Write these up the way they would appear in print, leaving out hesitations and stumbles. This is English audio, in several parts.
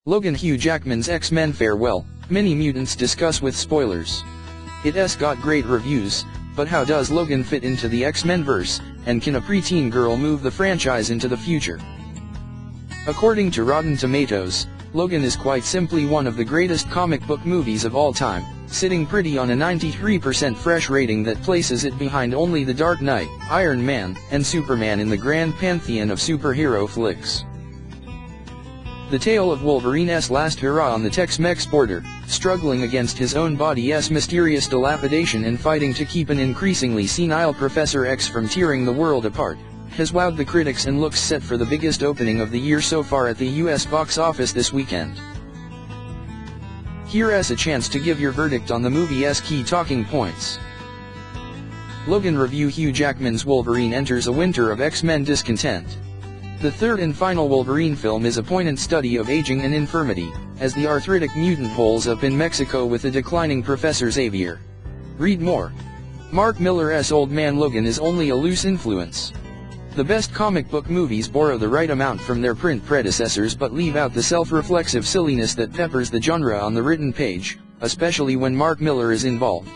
Logan Hugh Jackman's X-Men Farewell, Mini-Mutants discuss with spoilers. It's got great reviews, but how does Logan fit into the X-Men verse, and can a preteen girl move the franchise into the future? According to Rotten Tomatoes, Logan is quite simply one of the greatest comic book movies of all time, sitting pretty on a 93% fresh rating that places it behind only The Dark Knight, Iron Man, and Superman in the grand pantheon of superhero flicks. The tale of Wolverine's last hurrah on the Tex-Mex border, struggling against his own body's mysterious dilapidation and fighting to keep an increasingly senile Professor X from tearing the world apart, has wowed the critics and looks set for the biggest opening of the year so far at the US box office this weekend. Here's a chance to give your verdict on the movie's key talking points. Logan review. Hugh Jackman's Wolverine enters a winter of X-Men discontent. The third and final Wolverine film is a poignant study of aging and infirmity, as the arthritic mutant holes up in Mexico with a declining Professor Xavier. Read more. Mark Millar's Old Man Logan is only a loose influence. The best comic book movies borrow the right amount from their print predecessors but leave out the self-reflexive silliness that peppers the genre on the written page, especially when Mark Millar is involved.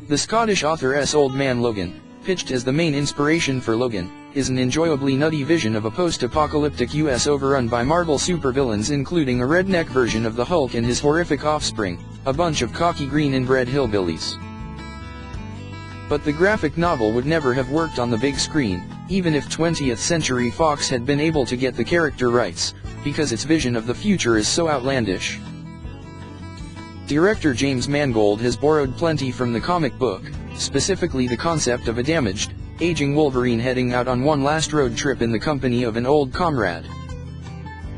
The Scottish author's Old Man Logan, pitched as the main inspiration for Logan, is an enjoyably nutty vision of a post-apocalyptic US overrun by Marvel supervillains, including a redneck version of the Hulk and his horrific offspring, a bunch of cocky green inbred hillbillies. But the graphic novel would never have worked on the big screen, even if 20th Century Fox had been able to get the character rights, because its vision of the future is so outlandish. Director James Mangold has borrowed plenty from the comic book, specifically the concept of a damaged, aging Wolverine heading out on one last road trip in the company of an old comrade.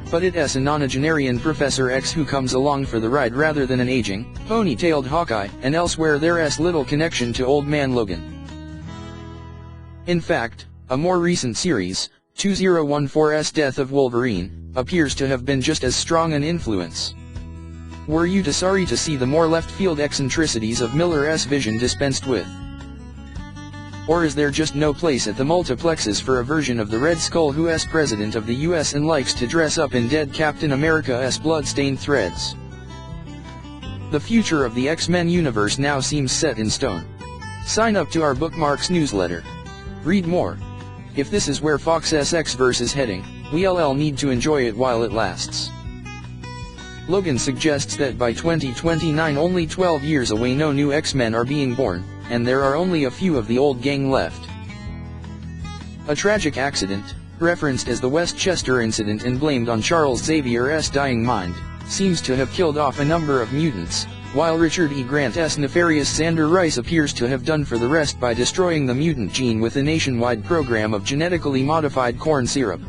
But it's a nonagenarian Professor X who comes along for the ride rather than an aging, pony-tailed Hawkeye, and elsewhere there's little connection to Old Man Logan. In fact, a more recent series, 2014's Death of Wolverine, appears to have been just as strong an influence. Were you sorry to see the more left-field eccentricities of Millar's vision dispensed with? Or is there just no place at the multiplexes for a version of the Red Skull who's president of the US and likes to dress up in dead Captain America's blood-stained threads? The future of the X-Men universe now seems set in stone. Sign up to our Bookmarks newsletter. Read more. If this is where Fox's X-verse is heading, we'll need to enjoy it while it lasts. Logan suggests that by 2029, only 12 years away, no new X-Men are being born, and there are only a few of the old gang left. A tragic accident, referenced as the Westchester incident and blamed on Charles Xavier's dying mind, seems to have killed off a number of mutants, while Richard E. Grant's nefarious Xander Rice appears to have done for the rest by destroying the mutant gene with a nationwide program of genetically modified corn syrup.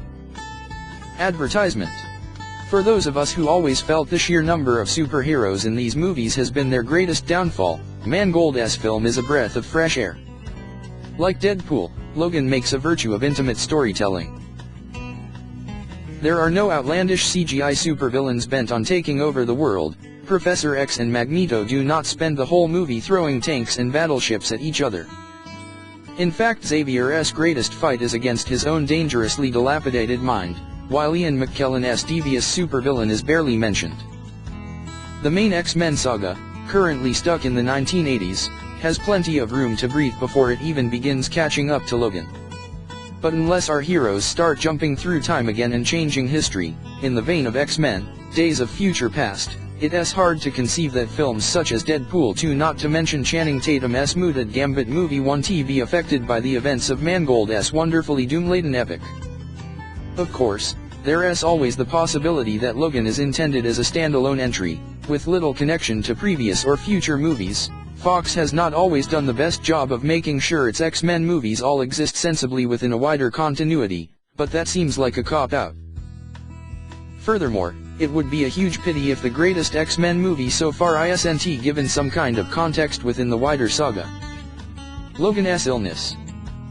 Advertisement. For those of us who always felt the sheer number of superheroes in these movies has been their greatest downfall, Mangold's film is a breath of fresh air. Like Deadpool, Logan makes a virtue of intimate storytelling. There are no outlandish CGI supervillains bent on taking over the world. Professor X and Magneto do not spend the whole movie throwing tanks and battleships at each other. In fact, Xavier's greatest fight is against his own dangerously dilapidated mind, while Ian McKellen's devious supervillain is barely mentioned. The main X-Men saga, currently stuck in the 1980s, has plenty of room to breathe before it even begins catching up to Logan. But unless our heroes start jumping through time again and changing history, in the vein of X-Men, Days of Future Past, it's hard to conceive that films such as Deadpool 2, not to mention Channing Tatum's mooted Gambit movie 1, be affected by the events of Mangold's wonderfully doom-laden epic. Of course, there's always the possibility that Logan is intended as a standalone entry, with little connection to previous or future movies. Fox has not always done the best job of making sure its X-Men movies all exist sensibly within a wider continuity, but that seems like a cop-out. Furthermore, it would be a huge pity if the greatest X-Men movie so far isn't given some kind of context within the wider saga. Logan's illness.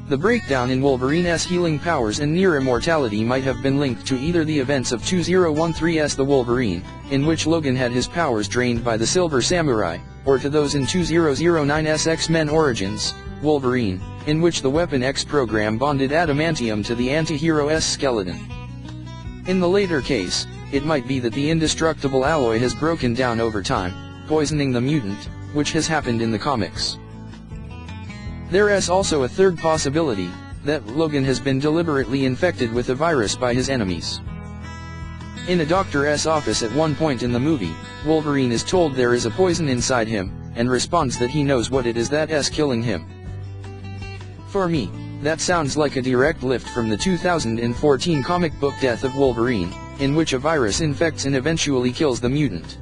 The breakdown in Wolverine's healing powers and near immortality might have been linked to either the events of 2013's The Wolverine, in which Logan had his powers drained by the Silver Samurai, or to those in 2009's X-Men Origins, Wolverine, in which the Weapon X program bonded adamantium to the anti-hero's skeleton. In the later case, it might be that the indestructible alloy has broken down over time, poisoning the mutant, which has happened in the comics. There is also a third possibility, that Logan has been deliberately infected with a virus by his enemies. In a doctor's office at one point in the movie, Wolverine is told there is a poison inside him, and responds that he knows what it is that is killing him. For me, that sounds like a direct lift from the 2014 comic book Death of Wolverine, in which a virus infects and eventually kills the mutant.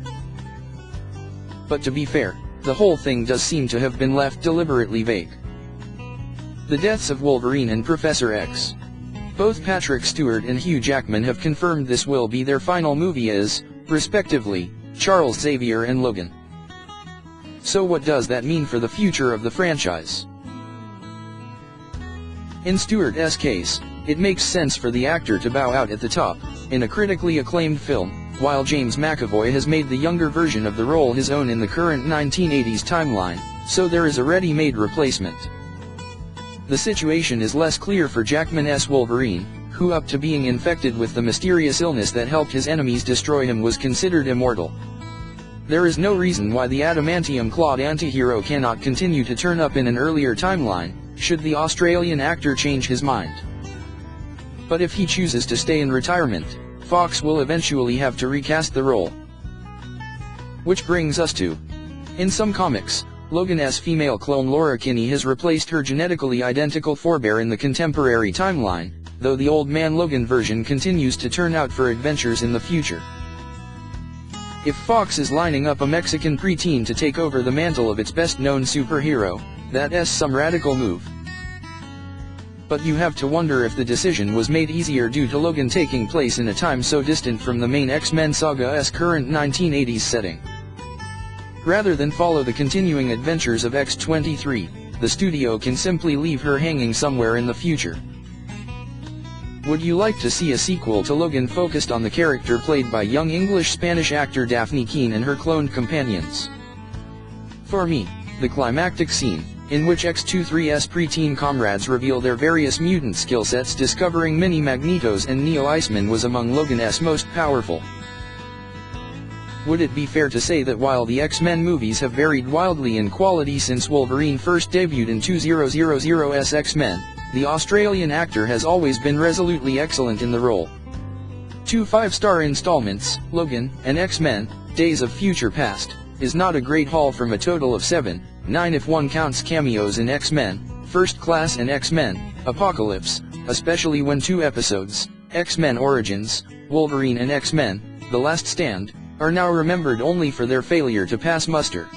But to be fair, the whole thing does seem to have been left deliberately vague. The deaths of Wolverine and Professor X. Both Patrick Stewart and Hugh Jackman have confirmed this will be their final movie as, respectively, Charles Xavier and Logan. So what does that mean for the future of the franchise? In Stewart's case, it makes sense for the actor to bow out at the top, in a critically acclaimed film, while James McAvoy has made the younger version of the role his own in the current 1980s timeline, so there is a ready-made replacement. The situation is less clear for Jackman's Wolverine, who up to being infected with the mysterious illness that helped his enemies destroy him was considered immortal. There is no reason why the adamantium-clawed antihero cannot continue to turn up in an earlier timeline, should the Australian actor change his mind. But if he chooses to stay in retirement, Fox will eventually have to recast the role. Which brings us to, in some comics, Logan's female clone Laura Kinney has replaced her genetically identical forebear in the contemporary timeline, though the Old Man Logan version continues to turn out for adventures in the future. If Fox is lining up a Mexican preteen to take over the mantle of its best-known superhero, that is some radical move. But you have to wonder if the decision was made easier due to Logan taking place in a time so distant from the main X-Men saga's current 1980s setting. Rather than follow the continuing adventures of X-23, the studio can simply leave her hanging somewhere in the future. Would you like to see a sequel to Logan focused on the character played by young English-Spanish actor Daphne Keane and her cloned companions? For me, the climactic scene, in which X-23's preteen comrades reveal their various mutant skill sets discovering mini-Magnetos and Neo-Iceman, was among Logan's most powerful. Would it be fair to say that while the X-Men movies have varied wildly in quality since Wolverine first debuted in 2000's X-Men, the Australian actor has always been resolutely excellent in the role? 2 5-star installments, Logan, and X-Men, Days of Future Past, is not a great haul from a total of 7, 9 if one counts cameos in X-Men, First Class and X-Men, Apocalypse, especially when 2 episodes, X-Men Origins, Wolverine and X-Men, The Last Stand, are now remembered only for their failure to pass muster.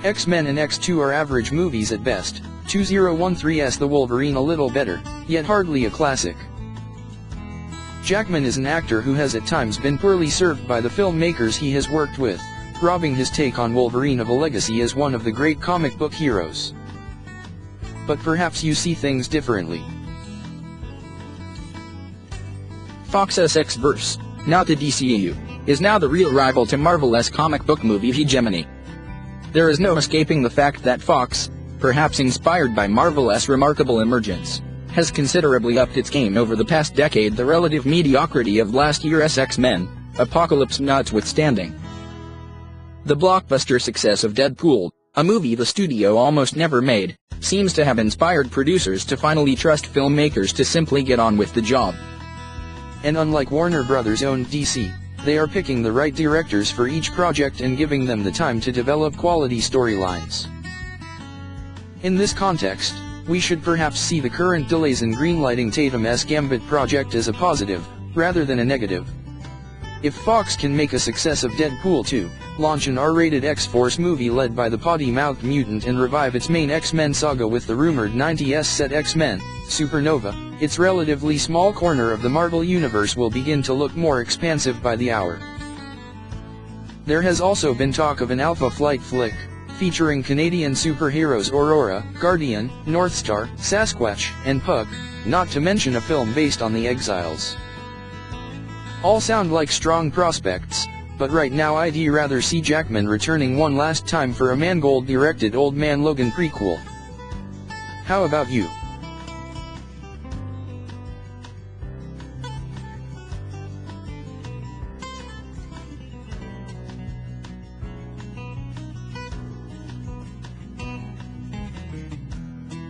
X-Men and X2 are average movies at best, 2013's The Wolverine a little better, yet hardly a classic. Jackman is an actor who has at times been poorly served by the filmmakers he has worked with, robbing his take on Wolverine of a legacy as one of the great comic book heroes. But perhaps you see things differently. Fox's X-verse, not the DCEU, is now the real rival to Marvel's comic book movie hegemony. There is no escaping the fact that Fox, perhaps inspired by Marvel's remarkable emergence, has considerably upped its game over the past decade, the relative mediocrity of last year's X-Men, Apocalypse notwithstanding. The blockbuster success of Deadpool, a movie the studio almost never made, seems to have inspired producers to finally trust filmmakers to simply get on with the job. And unlike Warner Bros. Owned DC, they are picking the right directors for each project and giving them the time to develop quality storylines. In this context, we should perhaps see the current delays in greenlighting Tatum's Gambit project as a positive, rather than a negative. If Fox can make a success of Deadpool 2, launch an R-rated X-Force movie led by the potty-mouthed mutant and revive its main X-Men saga with the rumored 90s set X-Men, Supernova, its relatively small corner of the Marvel Universe will begin to look more expansive by the hour. There has also been talk of an Alpha Flight flick, featuring Canadian superheroes Aurora, Guardian, Northstar, Sasquatch, and Pug, not to mention a film based on the Exiles. All sound like strong prospects, but right now I'd rather see Jackman returning one last time for a Mangold-directed Old Man Logan prequel. How about you?